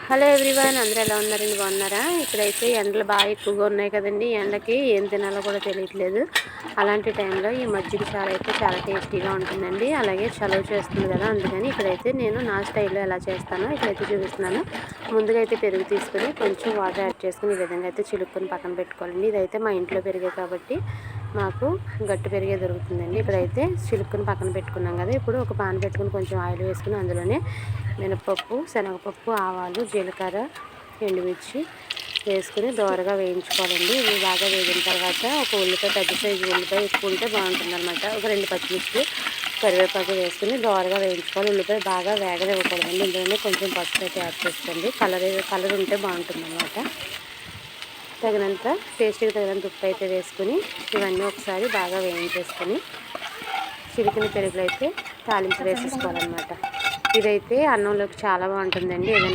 Hello everyone, అందరూ ఎలా ఉన్నారండి? బాగున్నారా? ఇక్కడైతే ఎండలు బాగా ఎక్కువగా ఉన్నాయి కదండి. ఎండకి ఏం తినాలో కూడా తెలియట్లేదు. అలాంటి టైంలో ఈ మజ్జిగ చారు అయితే చాలా టేస్టీగా ఉంటుందండి. అలాగే చలువ చేస్తుంది కదా, అందుకని ఇక్కడైతే నేను నా స్టైల్లో ఎలా చేస్తానో ఇక్కడైతే చూపిస్తున్నాను. ముందుగా అయితే పెరుగు తీసుకుని కొంచెం వాటర్ యాడ్ చేసుకుని ఈ విధంగా అయితే చిలుక్కుని పక్కన పెట్టుకోవాలండి. ఇదైతే మా ఇంట్లో పెరిగే కాబట్టి మాకు గట్టి పెరిగే దొరుకుతుందండి. ఇక్కడైతే చిలుక్కుని పక్కన పెట్టుకున్నాం కదా. ఇప్పుడు ఒక పాన్ పెట్టుకుని కొంచెం ఆయిల్ వేసుకుని అందులోనే మినపప్పు, శనగపప్పు, ఆవాలు, జీలకర్ర, ఎండుమిర్చి వేసుకుని దోరగా వేయించుకోవాలండి. ఇవి బాగా వేగిన తర్వాత ఒక ఉల్లిపాయ, పెద్ద సైజు ఉల్లిపాయ ఎక్కువ ఉంటే బాగుంటుంది అనమాట. ఒక 2 పచ్చిమిర్చి, కరివేపాకు వేసుకుని దోరగా వేయించుకోవాలి. ఉల్లిపాయ బాగా వేగనివ్వకూడదండి. ఇందులోనే కొంచెం పసుపు అయితే యాడ్ చేసుకోండి. కలర్ ఉంటే బాగుంటుంది అనమాట. తగినంత టేస్ట్కి తగినంత ఉప్పు అయితే వేసుకుని ఇవన్నీ ఒకసారి బాగా వేయించేసుకొని చిలికిన పెరుగులో అయితే తాలింపు వేసేసుకోవాలన్నమాట. ఇదైతే అన్నంలోకి చాలా బాగుంటుందండి. ఏదైనా